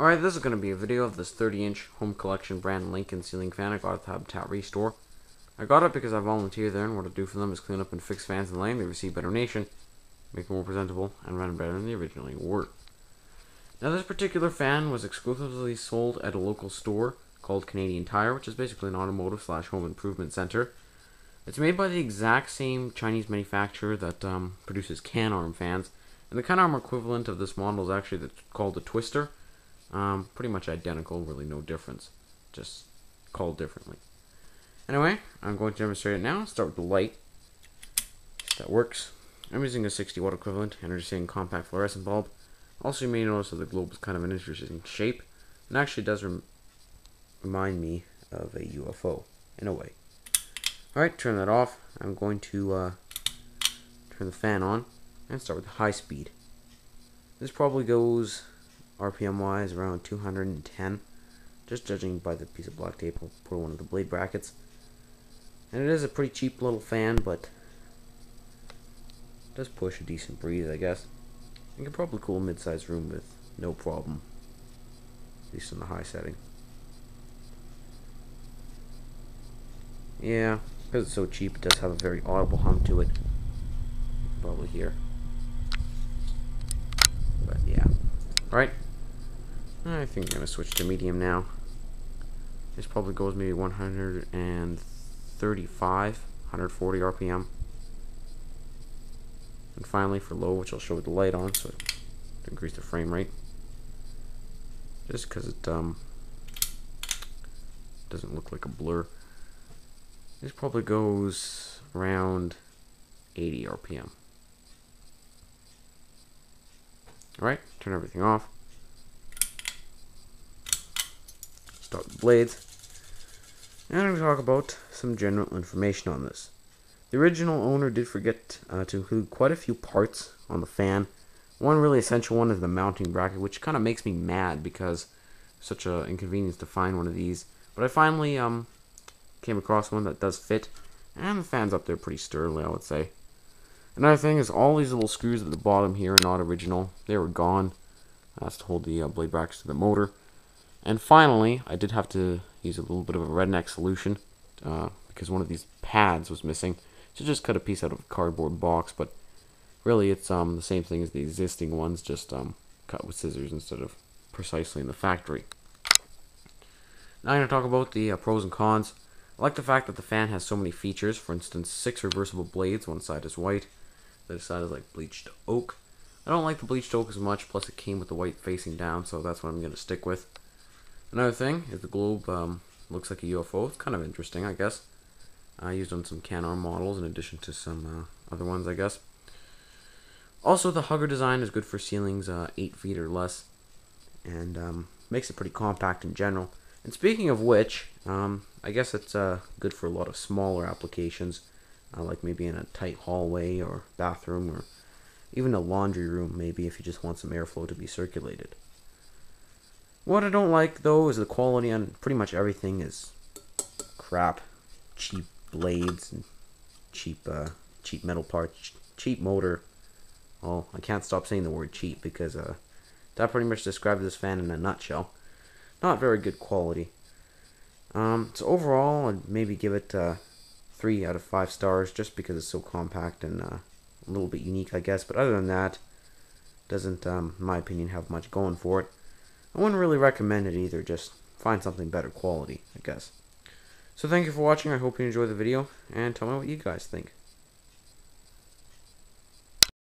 Alright, this is going to be a video of this 30-inch home collection brand Lincoln ceiling fan I got at the Habitat Restore. I got it because I volunteered there, and what I do for them is clean up and fix fans in the lane they receive by donation, make them more presentable, and run better than they originally were. Now, this particular fan was exclusively sold at a local store called Canadian Tire, which is basically an automotive / home improvement center. It's made by the exact same Chinese manufacturer that produces Can-Arm fans, and the Can-Arm equivalent of this model is actually called the Twister. Pretty much identical, really no difference, just called differently. Anyway, I'm going to demonstrate it now. Start with the light. That works. I'm using a 60 watt equivalent energy-saving compact fluorescent bulb. Also, you may notice that the globe is kind of an interesting shape, and actually does remind me of a UFO, in a way. Alright, turn that off. I'm going to turn the fan on, and start with high speed. This probably goes RPM wise around 210, just judging by the piece of black tape I'll put on one of the blade brackets. And it is a pretty cheap little fan, but it does push a decent breeze, I guess. You can probably cool a mid-sized room with no problem, at least in the high setting. Yeah, because it's so cheap, it does have a very audible hum to it. You can probably hear. But yeah. Right? I think I'm going to switch to medium now. This probably goes maybe 135, 140 RPM. And finally for low, which I'll show with the light on, so to increase the frame rate. Just because it doesn't look like a blur. This probably goes around 80 RPM. Alright, turn everything off. Start the blades. And I'm going to talk about some general information on this. The original owner did forget to include quite a few parts on the fan. One really essential one is the mounting bracket, which kind of makes me mad because it's such an inconvenience to find one of these. But I finally came across one that does fit, and the fan's up there pretty sturdily, I would say. Another thing is all these little screws at the bottom here are not original. They were gone. That's to hold the blade brackets to the motor. And finally, I did have to use a little bit of a redneck solution because one of these pads was missing. So just cut a piece out of a cardboard box, but really it's the same thing as the existing ones, just cut with scissors instead of precisely in the factory. Now I'm going to talk about the pros and cons. I like the fact that the fan has so many features. For instance, 6 reversible blades. One side is white, the other side is like bleached oak. I don't like the bleached oak as much, plus it came with the white facing down, so that's what I'm going to stick with. Another thing is the globe looks like a UFO. It's kind of interesting, I guess. I used on some Can-Arm models in addition to some other ones, I guess. Also, the hugger design is good for ceilings 8 feet or less, and makes it pretty compact in general. And speaking of which, I guess it's good for a lot of smaller applications, like maybe in a tight hallway or bathroom, or even a laundry room, maybe if you just want some airflow to be circulated. What I don't like, though, is the quality on pretty much everything is crap. Cheap blades and cheap metal parts, cheap motor. Well, I can't stop saying the word cheap because that pretty much describes this fan in a nutshell. Not very good quality. So overall, I'd maybe give it 3 out of 5 stars just because it's so compact and a little bit unique, I guess. But other than that, doesn't, in my opinion, have much going for it. I wouldn't really recommend it either. Just find something better quality, I guess. So thank you for watching. I hope you enjoyed the video, and tell me what you guys think.